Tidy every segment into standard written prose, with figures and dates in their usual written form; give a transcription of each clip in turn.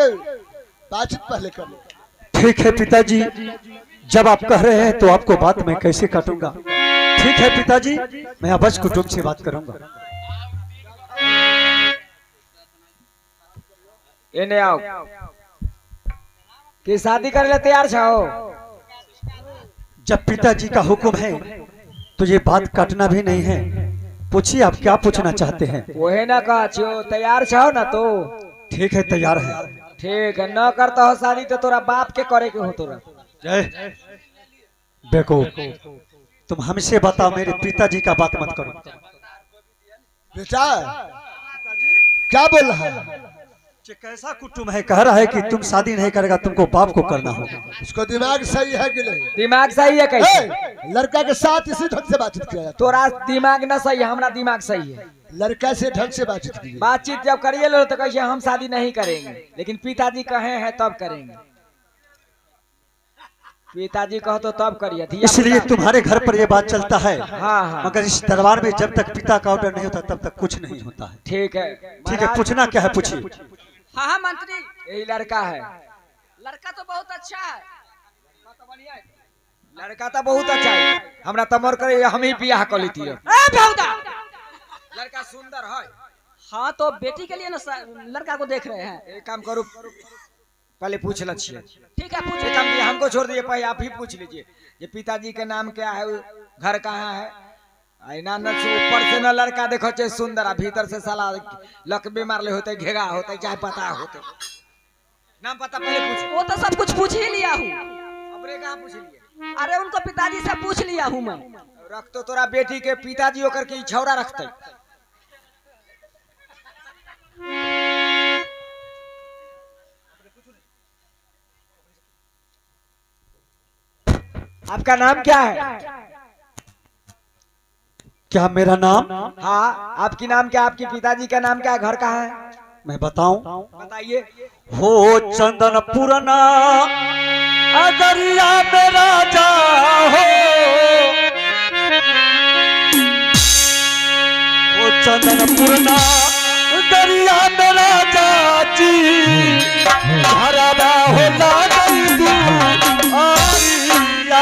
के बातचीत पहले कर ले। ठीक है पिताजी, जब आप कह रहे हैं तो आपको बात मैं कैसे काटूंगा। ठीक है पिताजी, मैं अवश्य कुटुंब से बात करूंगा। इन्हें आओ कि शादी करे ले तैयार छो। जब पिताजी का हुक्म है तो ये बात काटना भी नहीं है। पूछिए आप क्या पूछना चाहते हैं। वही ना कहा छो तैयार छो ना तो ठीक है, तैयार है। ठीक है, न करता हो शादी तो तोरा बाप के करे के हो तोरा। जय बेवकूफ, तुम हमसे बताओ, मेरे पिताजी का बात मत करो। बेटा क्या बोल रहा है? ये कैसा कुटुंब है, कह रहा है कि तुम शादी नहीं करेगा, तुमको बाप को करना होगा। उसको दिमाग सही है कि नहीं? दिमाग सही है कैसे? लड़का के साथ इसी ढंग से बातचीत किया जाता तोरा दिमाग ना सही है, हमरा दिमाग सही है। है। लड़का से ढंग से बातचीत कीजिए। बातचीत जब करिए लो तो कैसे हम शादी नहीं करेंगे, लेकिन पिताजी कहे हैं तब करेंगे। पिताजी कहो तो तब करिए। इसलिए तुम्हारे घर पर ये बात चलता है। हाँ हाँ मगर इस दरबार में जब तक पिता का ऑर्डर नहीं होता तब तक कुछ नहीं होता है। ठीक है। ठीक है, पूछना क्या है पूछिए। हाँ हाँ मंत्री, यही लड़का है। लड़का तो बहुत अच्छा है। लड़का तो बहुत अच्छा है, हमरा तमर करे हम ही बियाह कर लेती है। लड़का सुंदर है। हाँ तो बेटी के लिए ना लड़का को देख रहे हैं। एक काम करो, पहले पूछ लीजिए। ठीक है पूछे। एक काम कीजिए, हमको छोड़ दीजिए, पहले आप ही पूछ लीजिए। ये पिताजी के नाम क्या है, घर कहाँ है? आईना न ऊपर से न लड़का देखो चाहे सुंदर, आ भीतर से साला लकबे मारले होते, घेगा होते, चाहे पता होते। नाम पता पहले पूछ। वो तो सब कुछ पूछ ही लिया हूँ। अपने कहाँ पूछ लिए? अरे उनको पिताजी से पूछ लिया हूँ मैं। रख तो तोरा बेटी के पिताजी होकर के छौरा रखते। आपका नाम क्या है? क्या मेरा नाम? हाँ, आपकी नाम क्या? आपके पिताजी का नाम क्या है? घर कहाँ है? मैं बताऊं? बताइए। हो चंदन पुरना दरिया में राजा हो चंदन पुरना दरिया में राजा जी हराबा हो लागई तू आरिया।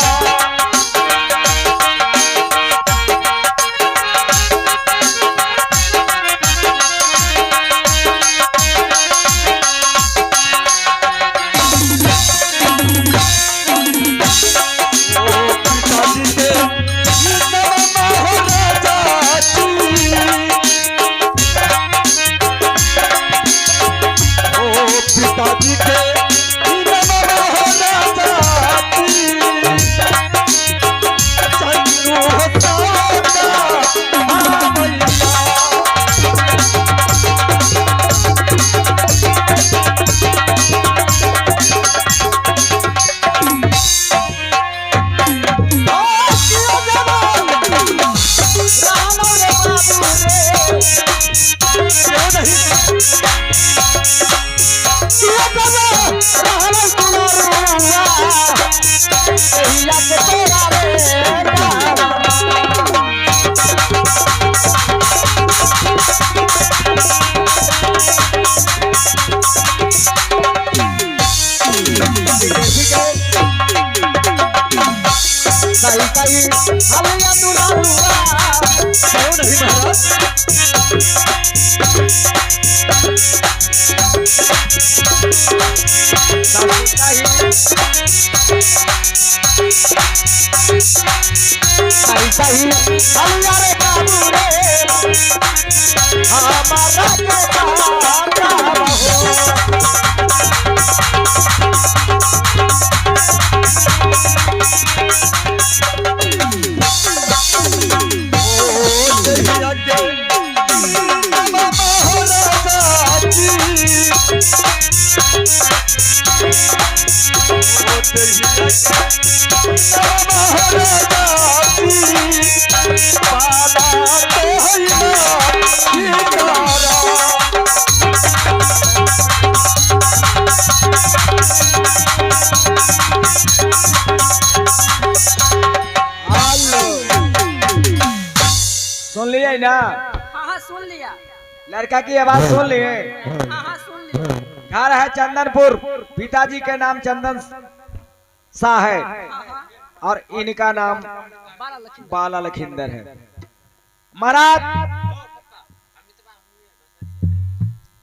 सुन लिए ना? हाँ हाँ सुन लिया। लड़का की आवाज सुन लिए? हाँ हाँ सुन लिया। घर है चंदनपुर, पिताजी के नाम चंदन शाह है और इनका नाम बाला लखिंदर है। महाराज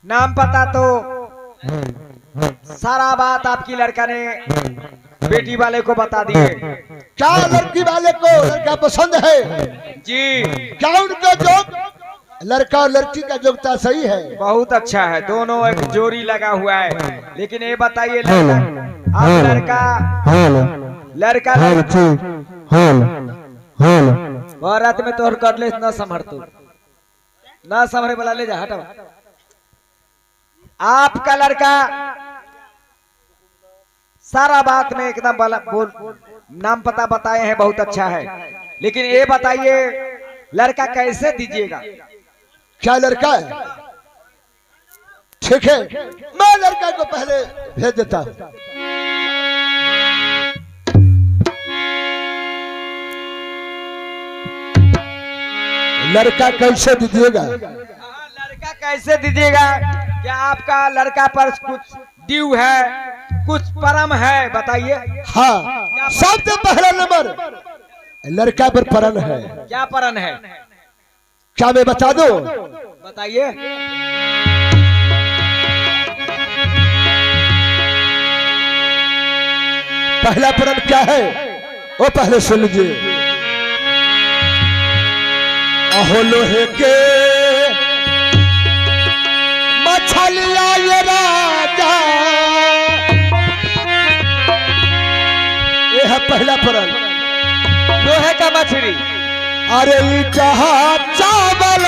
नाम पता तो सारा बात आपकी लड़का ने बेटी वाले को बता दिए। क्या लड़की वाले को लड़का पसंद है? जी क्या उनका जोग लड़का और लड़की का जोगता सही है? बहुत अच्छा है, दोनों एक जोड़ी लगा हुआ है। लेकिन ये बताइए लड़का वह रात में तोहर कर ले न संभर तू न संभरे वाला ले जा हटा। आपका लड़का सारा बात में एकदम बोल नाम पता बताए हैं, बहुत अच्छा है। लेकिन ये बताइए लड़का कैसे दीजिएगा? क्या लड़का है? ठीक है, मैं लड़का को पहले भेज देता हूं। लड़का कैसे दीजिएगा? लड़का कैसे दीजिएगा? क्या आपका लड़का पर कुछ ड्यू है, कुछ परम है? बताइए। हाँ, सबसे पहला नंबर लड़का पर परन है। क्या परन है? क्या मैं बता दूं? बताइए। पहला परन क्या है वो पहले सुन लीजिए। अहो लोहे के मछलिया ये राजा, ये है पहला परन। लोहे का मछली। अरे जहाँ चावल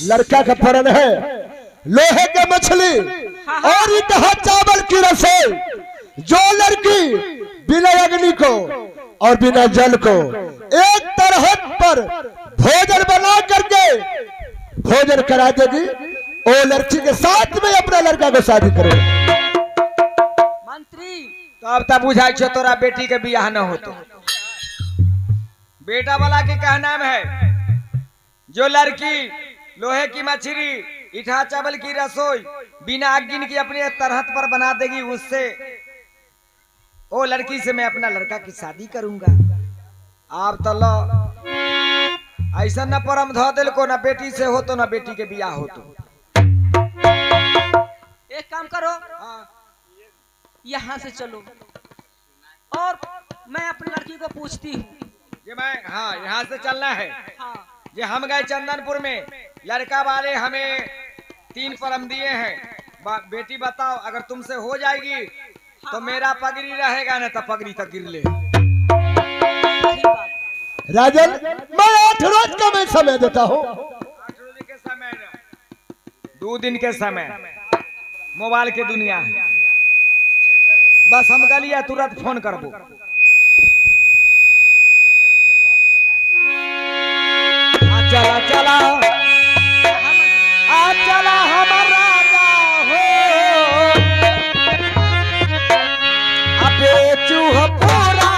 लड़का का फरन है लोहे के मछली और कहा चावल की रसोई। जो लड़की बिना अग्नि को और बिना जल को एक तरह पर भोजन बना करके भोजन करा देगी, वो लड़की के साथ में अपना लड़का को शादी करो। मंत्री तो अब तब बुझाई छो तोरा बेटी के बियाह न होतो। बेटा वाला के क्या नाम है? जो लड़की लोहे की मछली इठा चावल की रसोई बिना अग्नि की अपने तरहत पर बना देगी, उससे वो लड़की से मैं अपना लड़का की शादी करूंगा। आप तो लो ऐसा न परम धो दिल को, न बेटी से हो तो न बेटी के बियाह हो तो। एक काम करो, यहाँ से चलो और मैं अपनी लड़की को पूछती हूँ। ये मैं हाँ यहाँ से चलना है। हाँ ये हम गए चंदनपुर में, लड़का वाले हमें 3 परम दिए हैं। बेटी बताओ, अगर तुमसे हो जाएगी तो मेरा पगड़ी रहेगा, ना तो पगड़ी तक गिर ले। सही बात। राजन, मैं 8 रोज का मैं समय देता हूँ। 8 रोज के समय न, 2 दिन के समय। मोबाइल के दुनिया है। बस हम गलिया तुरंत फोन करबो। चला चला चला हमार राजा हो अबे चूहा पूरा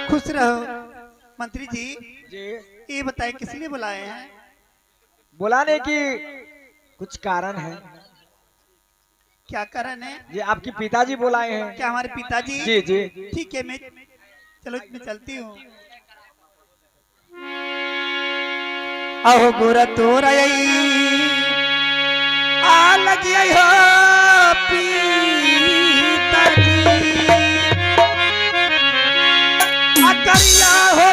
खुश रहो मंत्री जी। जी ये बताए किसने बुलाए हैं? बुलाने की कुछ कारण है। क्या कारण है? जी आपके पिताजी बुलाए हैं। क्या हमारे पिताजी? जी जी ठीक है, मैं चलो मैं चलती हूँ। अहो गोरा तोरा आ लगी हो पिताजी करिया हो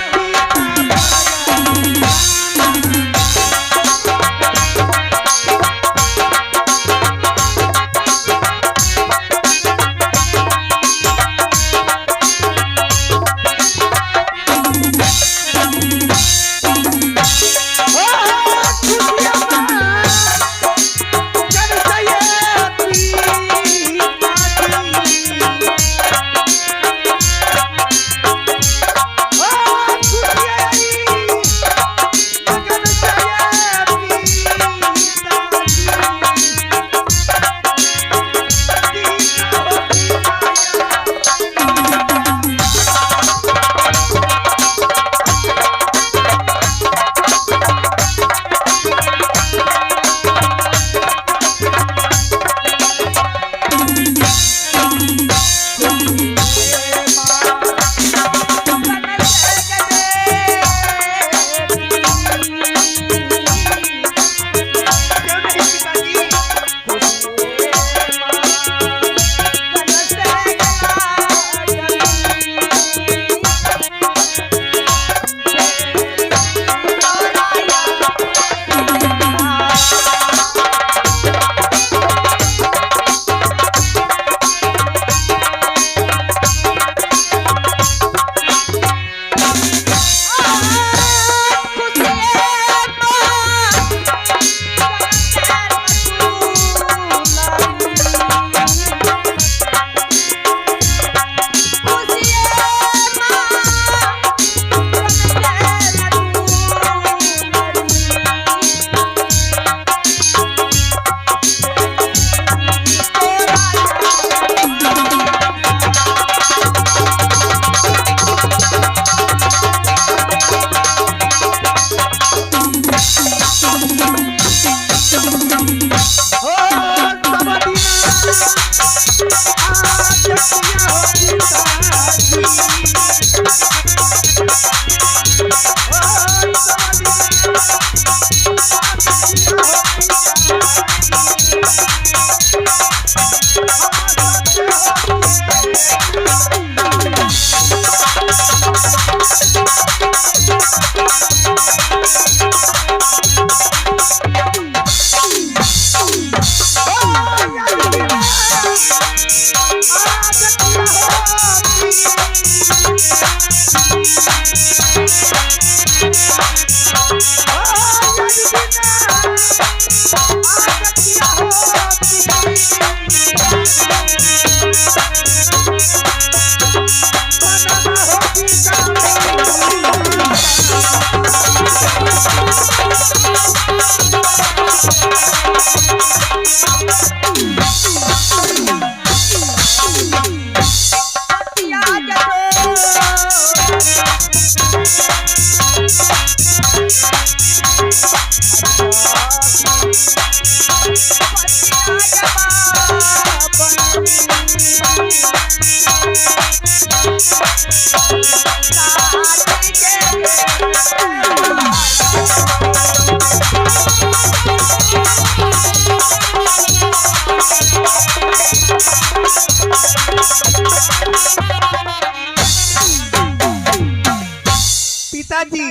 पिताजी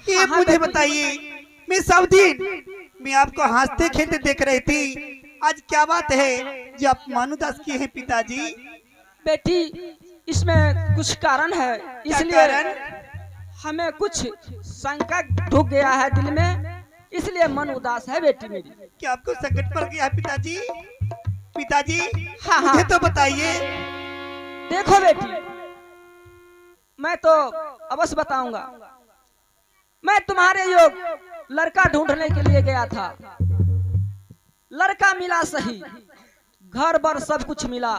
ये मुझे बताइए, मैं सब दिन मैं आपको हंसते खेलते देख रही थी, आज क्या बात है जो आप मानुदास किए हैं पिताजी? बेटी इसमें कुछ कारण है, इसलिए कारण? हमें कुछ शंका ढुक गया है दिल में, इसलिए मन उदास है बेटी मेरी। क्या आपको संकट पड़ गया है पिताजी? पिताजी हाँ, हाँ। मुझे तो बताइए। देखो बेटी, मैं तो अवश्य बताऊंगा। मैं तुम्हारे योग लड़का ढूंढने के लिए गया था, लड़का मिला सही, घर बर सब कुछ मिला,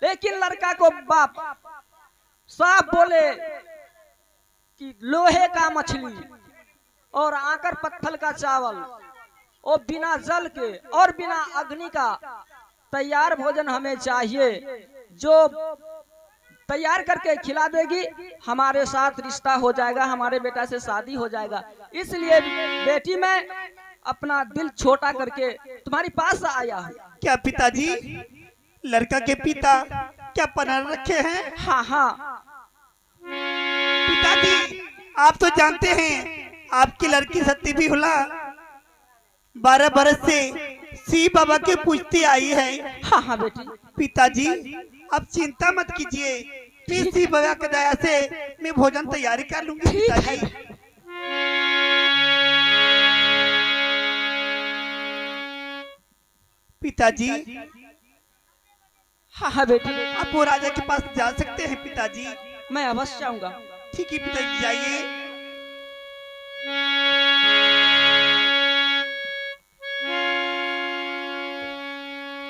लेकिन लड़का को बाप साफ बोले कि लोहे का मछली और आकर पत्थर का चावल और बिना जल के और बिना अग्नि का तैयार भोजन हमें चाहिए, जो तैयार करके खिला देगी हमारे साथ रिश्ता हो जाएगा, हमारे बेटा से शादी हो जाएगा। इसलिए बेटी मैं अपना दिल छोटा करके तुम्हारे पास आया हूँ। क्या पिताजी लड़का के पिता क्या पनाह रखे हैं? हाँ हाँ पिताजी आप तो जानते हैं आपकी लड़की सती भी हुला 12 बरस से शिव बाबा के पूछती आई है। हाँ हाँ बेटी। पिताजी आप चिंता मत कीजिए, मैं शिव बाबा की दया से मैं भोजन तैयारी कर लूंगी ठीक है। पिताजी। पिताजी हाँ हाँ बेटी, आप वो राजा के पास जा सकते हैं पिताजी। मैं अवश्य आऊंगा। ठीक है पिताजी जाइए।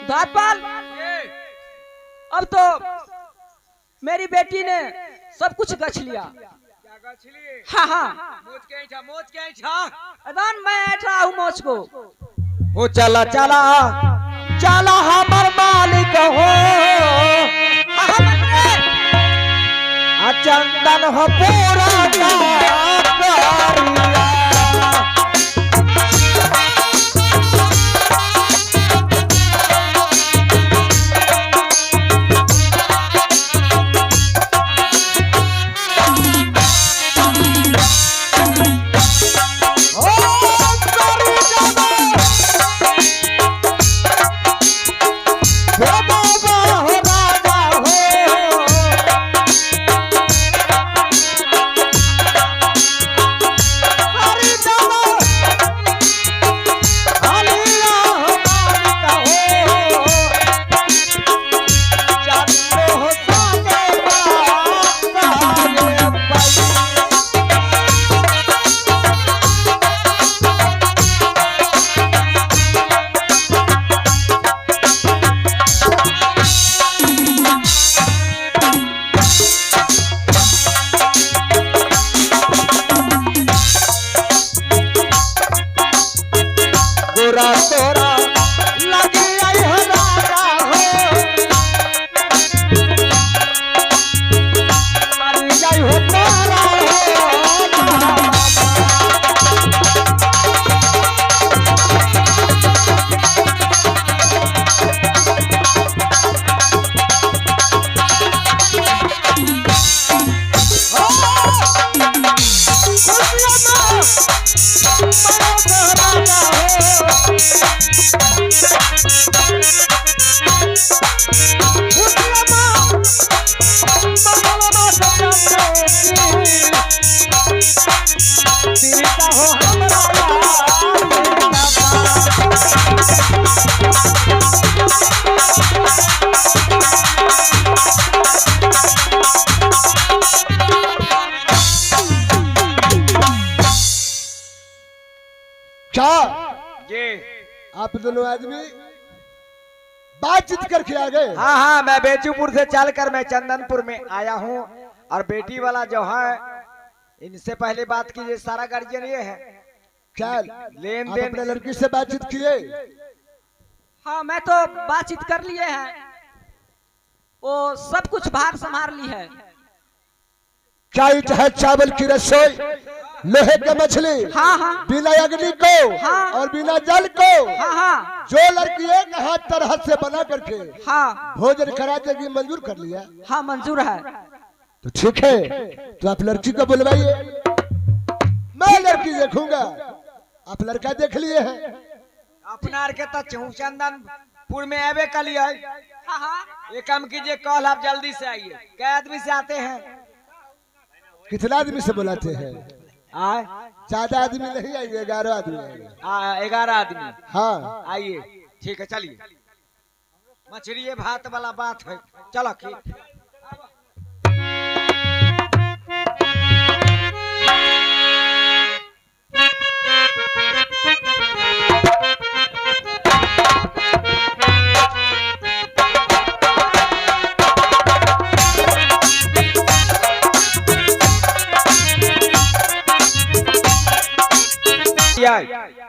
द्वारपाल, अब तो मेरी बेटी ने सब कुछ गछ लिया। हाँ हाँ अदान मैं ऐठ रहा हूँ मौज को। ओ चला चला चला हमर मालिक हो, आ चंदन हो पूरा करिया। पीता हो हमरा यार के दवा। क्या जी आप दोनों आदमी बातचीत करके आ गए? हाँ हाँ, मैं बेचूपुर से चलकर मैं चंदनपुर में आया हूँ, और बेटी वाला जो है इनसे पहले बात कीजिए, सारा गार्जियन ये है। क्या लेन आप देन अपने लड़की से बातचीत किए? हाँ मैं तो बातचीत कर लिए हैं, वो सब कुछ भार संभाल ली है। क्या ईट है चावल की रसोई, लोहे की मछली, हाँ हाँ बिना अग्नि को हाँ। और बिना जल को, हाँ हाँ जो लड़की एक हाथ तरह से बना करके हाँ भोजन करा देगी, मंजूर कर लिया? हाँ मंजूर है। तो ठीक है, तो आप लड़की को बुलवाइए, मैं लड़की देखूंगा। आप लड़का देख लिए हैं? अपना के तो चंदनपुर में आवे कल हाँ हाँ एक काम कीजिए, कल आप जल्दी से आइए। क्या आदमी से आते हैं? कितना आदमी से बुलाते हैं? आए 14 आदमी नहीं आएंगे, 11 आदमी आएंगे। 11 आदमी। हाँ आइए, ठीक है, चलिए। मछली भात वाला बात है, चलो की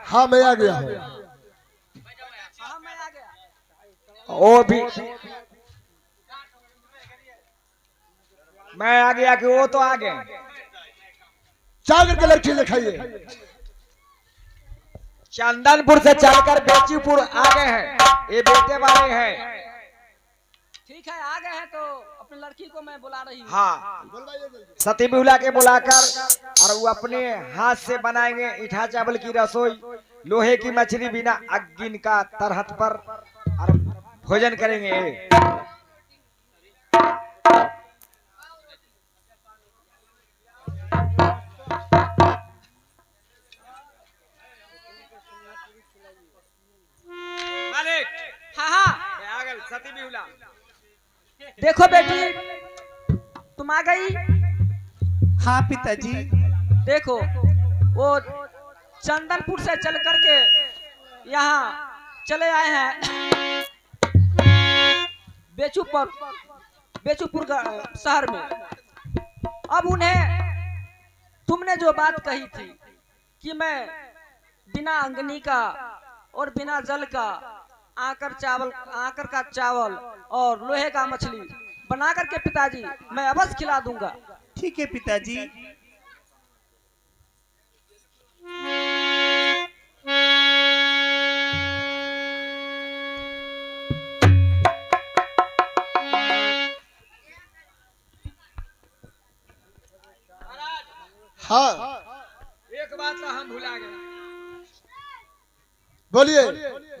हाँ मैं आ गया हूँ। वो भी मैं आ गया कि वो तो आ गए। चागर के लड़की दिखाइए। चंदनपुर से चलकर बेचीपुर आ गए हैं, ये बेटे वाले हैं। ठीक है, आ गए हैं तो अपनी लड़की को मैं बुला रही हूँ। हाँ, सती बिहुला के बुलाकर, और वो अपने हाथ से बनाएंगे ईठा चावल की रसोई, लोहे की मछली बिना अग्नि का तरहत पर, और भोजन करेंगे। मालिक, हाँ हाँ आ गए सती बिहुला। देखो बेटी, तुम आ गई। हाँ पिताजी। देखो वो चंदनपुर से चल करके यहाँ चले आए हैं बेचूपुर शहर में। अब उन्हें तुमने जो बात कही थी कि मैं बिना अग्नि का और बिना जल का आकर का चावल और लोहे का मछली बना करके पिताजी मैं अवश्य खिला दूंगा। ठीक है पिताजी। हाँ एक बात तो हम भुला गए। बोलिए।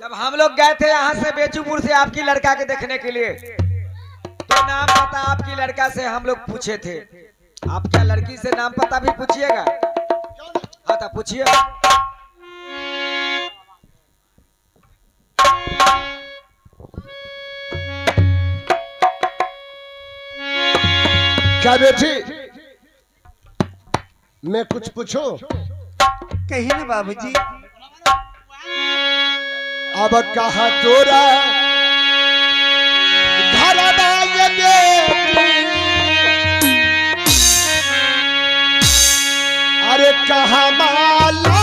जब हम लोग गए थे यहाँ से बेचूपुर से आपकी लड़का के देखने के लिए, तो नाम पता आपकी लड़का से हम लोग पूछे थे। आप क्या लड़की से नाम पता भी पूछिएगा? हाँ तो पूछिए। क्या बेटी, मैं कुछ पूछूं? कहिए ना बाबूजी। अब कहा तोरा घर बेटी, अरे कहा माला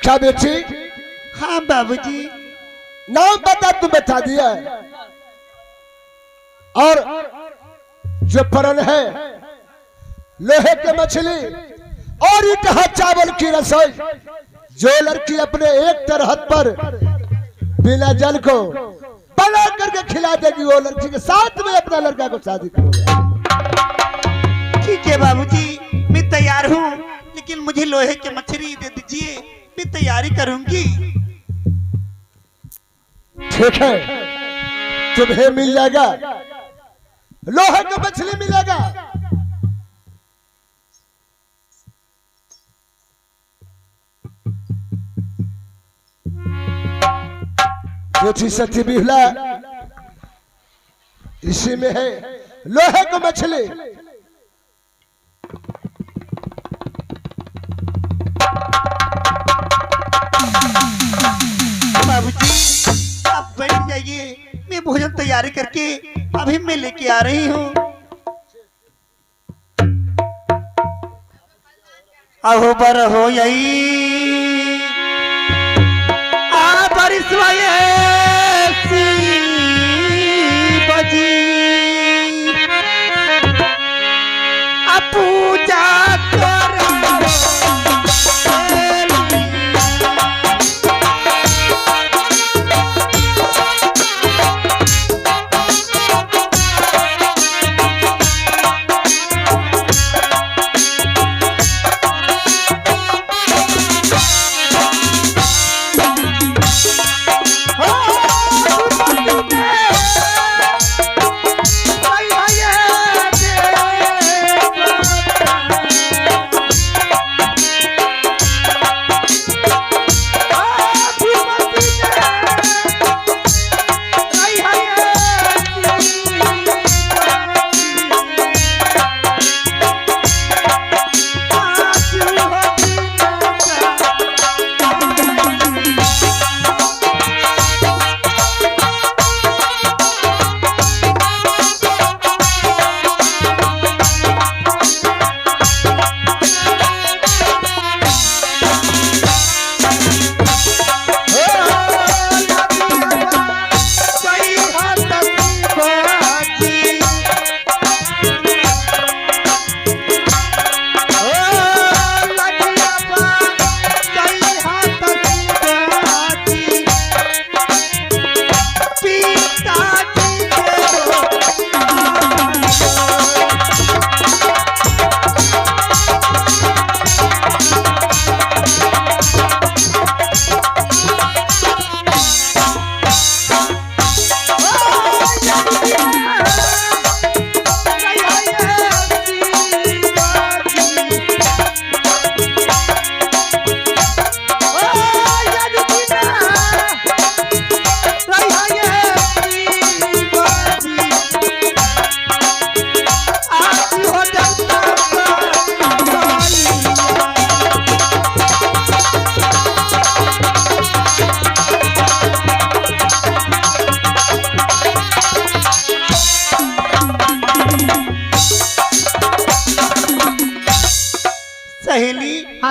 क्या बेटी? हाँ बाबूजी। नाम बता, तू बता दिया। और जो परन है लोहे के मछली और इटहा चावल की रसोई, जो लड़की अपने एक तरहत पर बिना जल को बना करके खिला देगी, वो लड़की के साथ में अपना लड़का को शादी करेगा। ठीक है बाबूजी, मैं तैयार हूँ, लेकिन मुझे लोहे की मछली दे दीजिए, मैं तैयारी करूंगी। ठीक है, तुम्हें मिल जाएगा, लोहे का मछली मिलेगा। बेटी सती बिहला इसी में है लोहे का मछली। बाबूजी आप बैठ जाइए, मैं भोजन तैयारी करके अभी मैं लेके आ रही हूँ। अहो बर हो यही आ बारिश बजी आ पूजा कर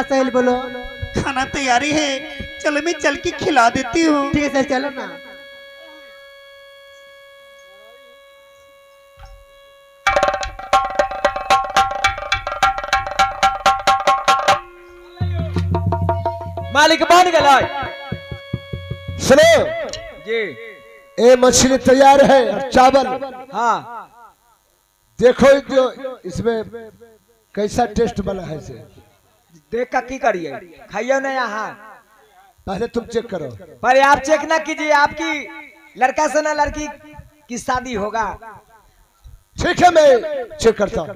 सहेल बोलो। खाना तैयारी है, चलो मैं चल के खिला देती हूँ। ठीक है सहेल चलो ना। मालिक बन गए सुनो, जी। ये मछली तैयार है और चावल हाँ देखो जो इसमें कैसा टेस्ट बना है इसे। देख का की करिए, खाइयो ना यहाँ। पहले तुम चेक करो। पर आप चेक ना कीजिए, आपकी लड़का से ना लड़की की शादी होगा। ठीक है मैं चेक करता हूँ।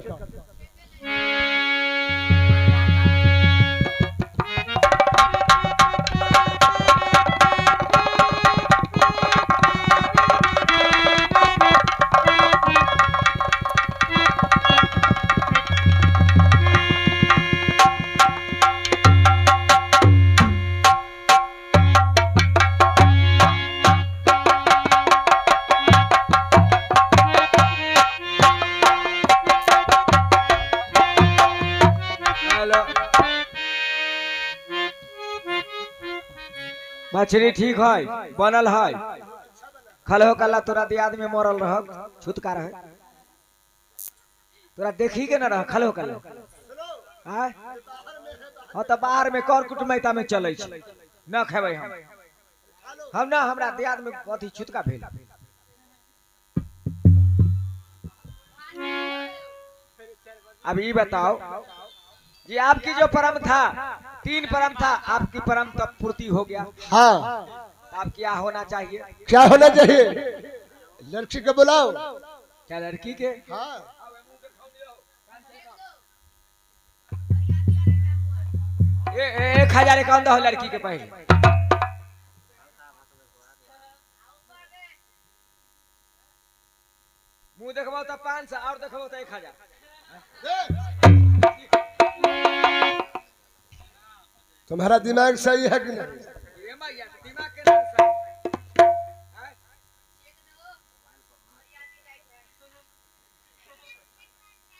मछली ठीक है, बनल है। खलहो कल्ला तोरा दियाद में मरल रह, छुटका रहे तोरा देखी के न रह। खलहो कल्ला हाँ तो बाहर में कर कुटमैता में चले न खेबै हम ना, हमरा दियाद में अथी छुटका भेल। अब ये बताओ कि आपकी जो परम था, 3 परम था, आपकी परम तब पूर्ति हो गया। हाँ अब क्या होना चाहिए? क्या होना चाहिए? लड़की को बुलाओ। क्या लड़की के? हाँ 1000 एकाउंट हो लड़की के पहले। मुंह देखबो तो 500 और देखबो तो 1000। तुम्हारा दिमाग सही है कि नहीं? ये मैया दिमाग के नाम से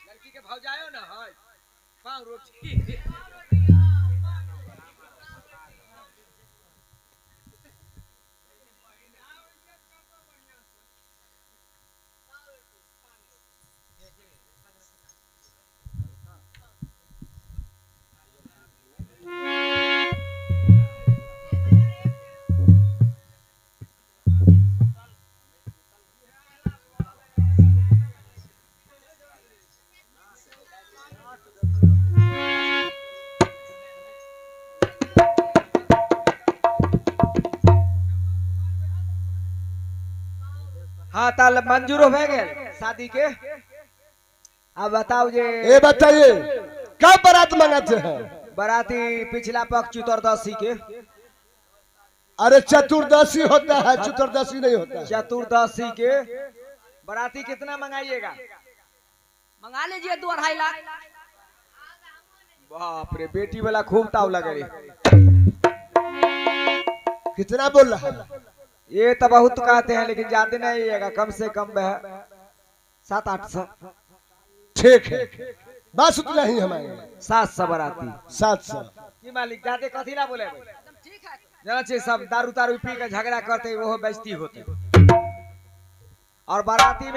लड़की के भाव जायो ना है पाँव रोटी। हाँ ताल मंजूर हो गए शादी के। अब बताओ जे ये बताइए कब बारात मंगाते हैं? बराती पिछला पक्ष चतुर्दशी के। अरे चतुर्दशी होता है, चतुर्दशी नहीं होता है। चतुर्दशी के बराती कितना मंगाइएगा? मंगा लीजिए 2-2.5 लाख। बाप रे, बेटी वाला खूब ताव लगे रे। कितना बोल रहा है? ये तो बहुत कहते हैं लेकिन ज्यादा नहीं आएगा, कम से कम 700-800। ठीक है बस उतना ही हमारे 700 बराती। 700। की मालिक ज्यादा कथी ना बोले जाना चाहिए। सब दारू तारू पी के झगड़ा करते वो बेइज्जती होती। और बराती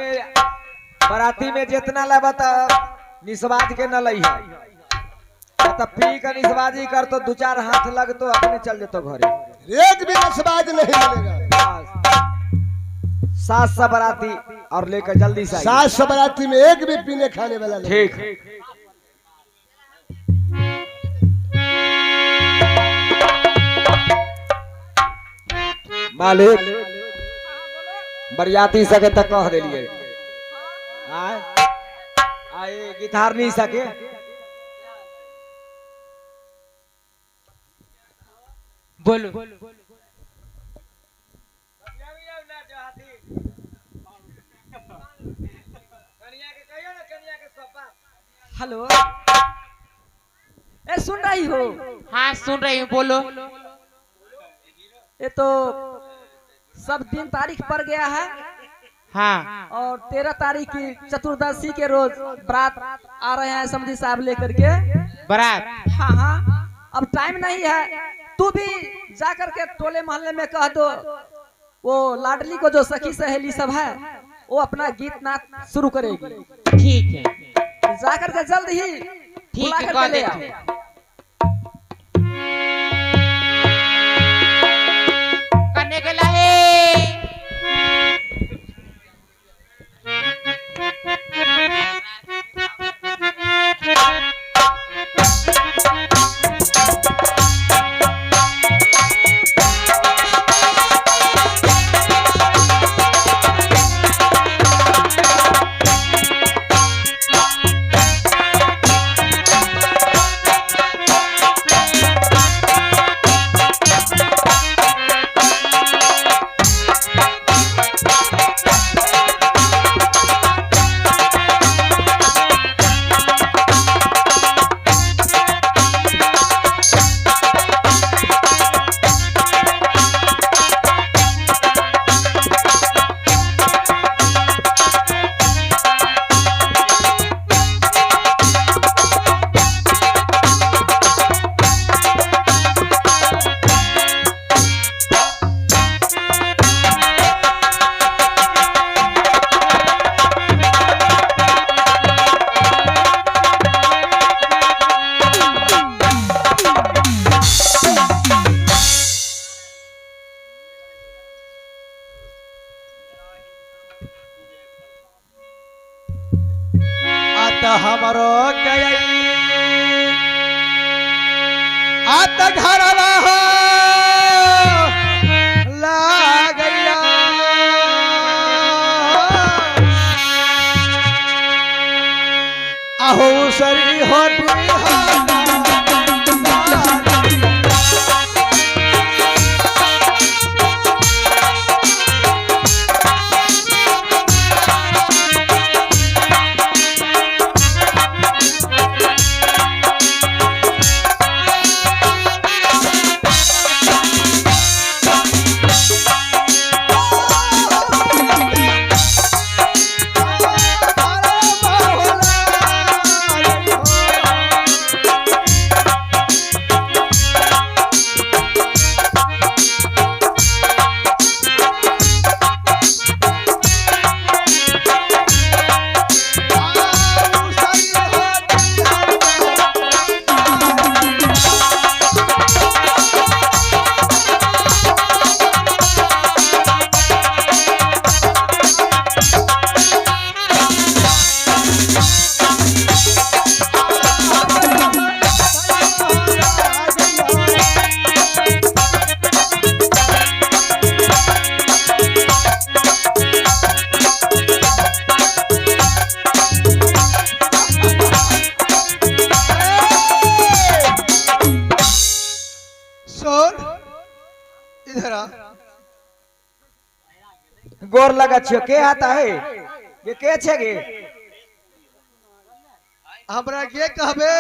में जितना लेबा तो निस्वाज के न लई है, तो पी के निस्वाजी कर तो 2-4 हाथ लग तो अपने चल जेतो घरे। एक भी नस्बाज नहीं मिलेगा। 700 बराती और लेकर जल्दी से 700 बराती में एक भी पीने खाने वाला नहीं। ठीक। मालिक बरियाती सके तक कह दिलिए आए गिटार नहीं सके। बोलो हेलो, ए सुन रही हो? हाँ सुन रही हूँ, बोलो। ये तो सब दिन तारीख पड़ गया है। हाँ और 13 तारीख की चतुर्दशी के रोज बारात आ रहे हैं समझी साहब लेकर के। बारात। हाँ हाँ, अब टाइम नहीं है, तू भी जा करके टोले मोहल्ले में कह दो, वो लाडली को जो सखी सहेली सब है वो अपना गीत नाच शुरू करेगी। ठीक है, जा करके जल्द ही बुला है, करके कह ले देते आओ। हैं। करने के लाए आता हमारो गई आता घरवा हो ला गया आहो सरी होती गोर लगा छियो के आता है ये के छे गे हमरा के कहबे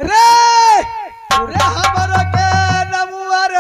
रे रे हमरा के नमुआर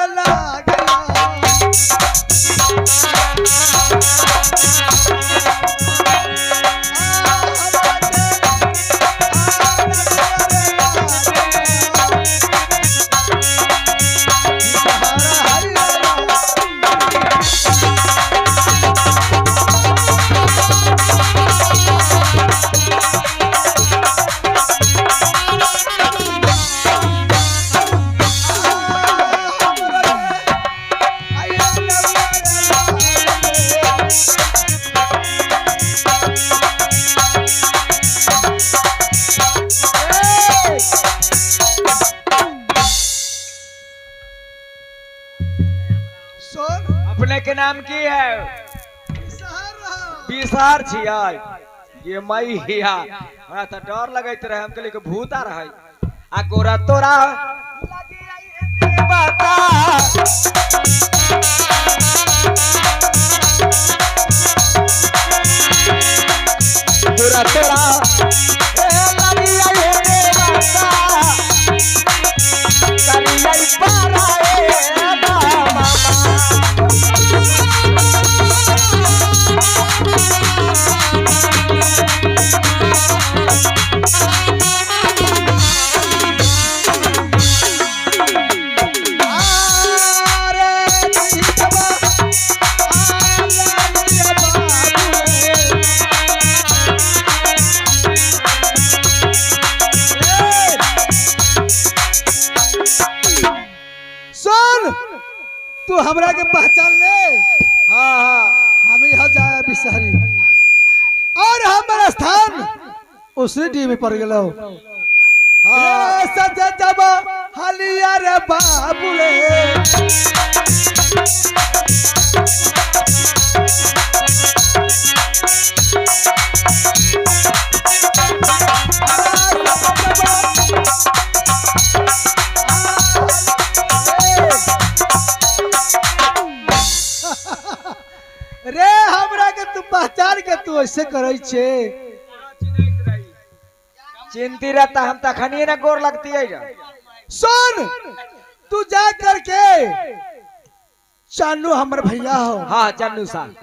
अपने के नाम की है बिसार छिया ये मई हिया हमरा त डर लगैत रहे हम कहली के भूता रहे आ गोरा तोरा लगी आई बता गोरा तोरा लगी आई बता करी आई पारा सुन, तू हमरा के पहचान ले। हाँ हाँ हम यहाँ जाया बिसारी और हमारा स्थान उसी डी में पड़ गलो। हाँ सच जब हलिया रे बाबू रे। रे हमरा के तू पहचान के तू ऐसे करे छे। चिंती रहता हम तखनी ना गोर लगती है जा। सुन, तू जा करके चानू हमर भैया हो। हाँ चन्नू साहब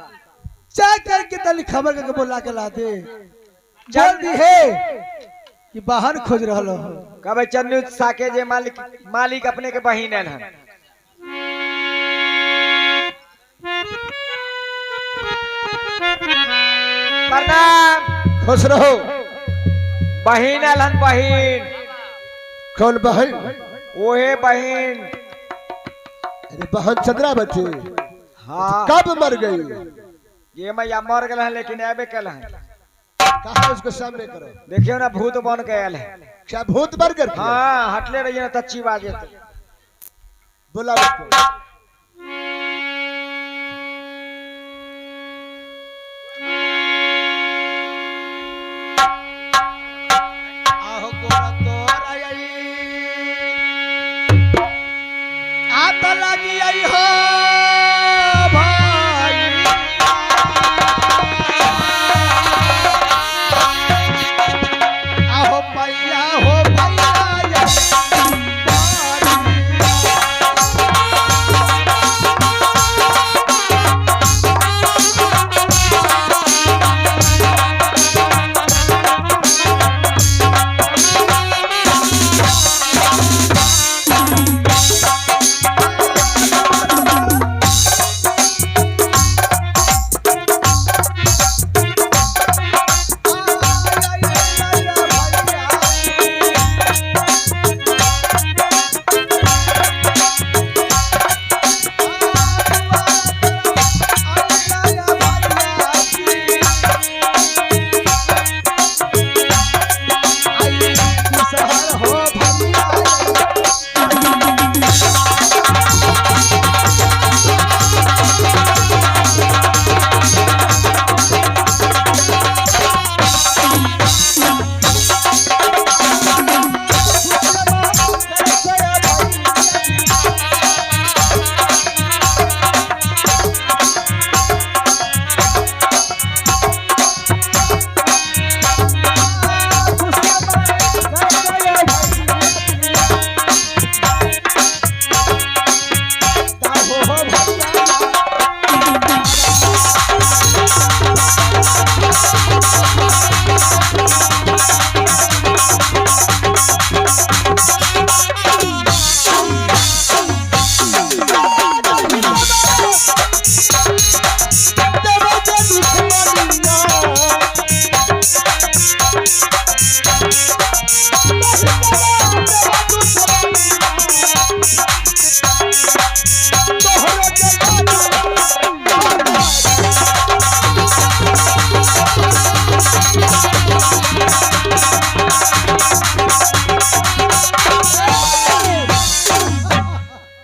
जा करके तली खबर करके बोला के ला दे। जल्दी है कि बाहर खोज रहलो हो। कब चन्नू साके जे मालिक अपने के बहिन है। प्रणाम। खुश रहो। बहिन अलहन बहिन। कौन बहन? ओहे बहिन। अरे बहन चंद्रावती हाँ कब मर गई? ये मैया मर गए हैं लेकिन अबे कल है। कहा उसको सामने करो। देखियो ना भूत बन के आयल है। क्या भूत मर गए? हाँ हटले रहिए ना तच्ची बाजे तो। बोला उसको। आहो गोरा तोर आई आता लगी आई हो भाई। आहो भैया हो भैया।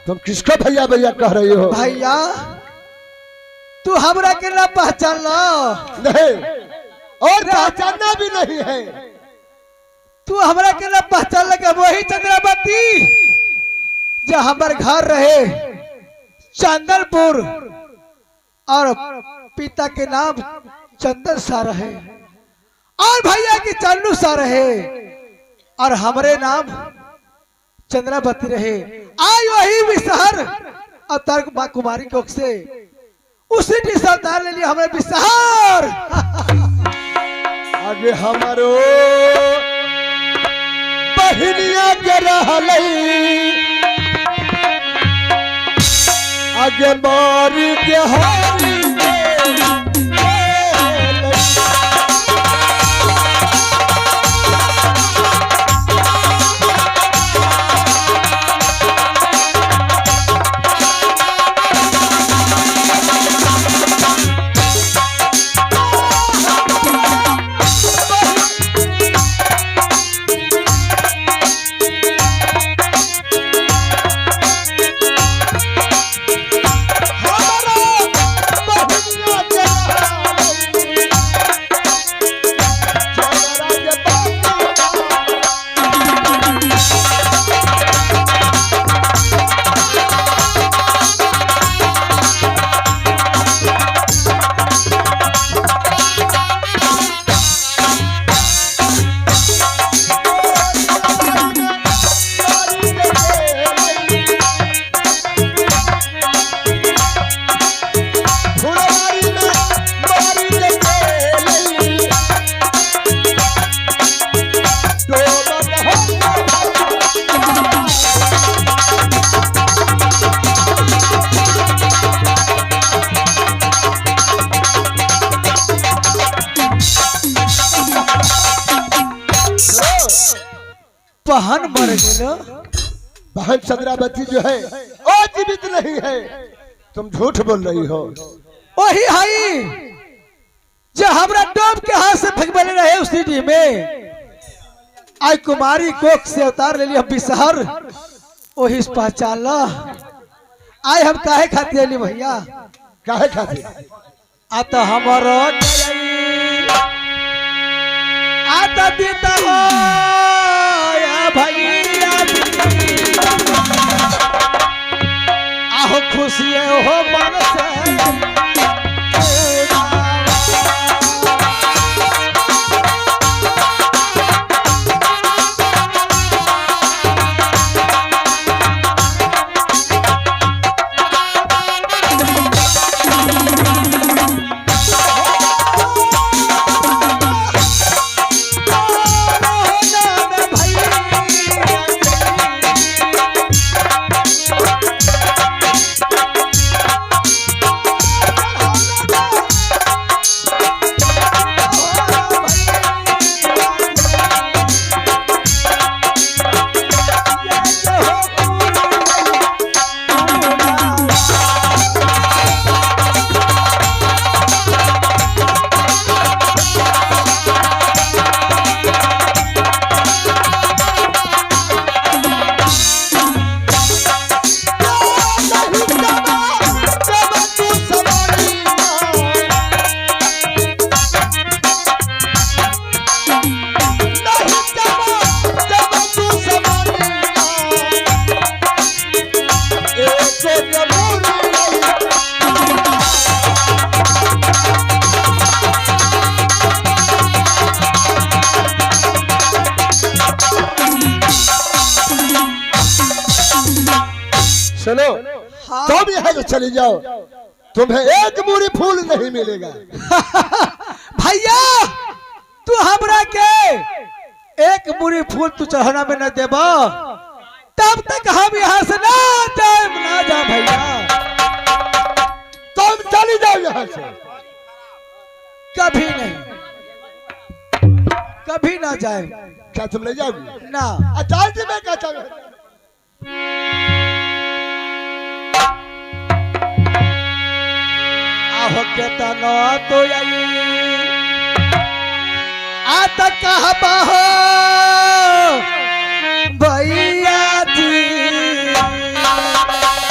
तुम किसको भैया भैया कह रही हो? भैया तू हमरा के ना पहचान लो। नहीं, और पहचानना भी नहीं है। तू हमरा के ना पहचान लगे वही चंद्रावती जो हमारे घर रहे चंदनपुर और पिता के नाम चंदन सा रहे और भैया की चन्नू सा रहे और हमारे नाम चंद्रावती रहे। आई वही विषहर और तर्क माँ कुमारी कोख से उसी की सरदार ले लिया हमारे विषहर। आगे हमारो बहिनिया के रहलई आगे मारी के हारी बहन मर गेलो। बहन चंद्रावती जो है वो जीवित नहीं है, तुम झूठ बोल रही हो। वही हई जो हमरा डोब के हाथ से फेंकबले रहे उस सीढ़ी में। आई कुमारी कोख से उतार ले लिया बिसहर, वही पहचान लो। आई हम काहे खातिर अली भैया, काहे खातिर? आता हमारो आता देता हो या भैया, आहो खुशी हो मन से। सुनो, तुम यहाँ से चली जाओ, तुम्हें एक मूरी फूल नहीं मिलेगा। भैया तू हमरा के एक मुरी फूल तू चढ़ाना में न देबा, तब तक हम यहाँ से ना जाए ना जा भैया। तुम चली जाओ यहाँ से। कभी नहीं, कभी ना जाए। क्या तुम ले जाओगी? ना अचार जी मैं कहता हूँ आहो के तना तो आई आता कहबा हो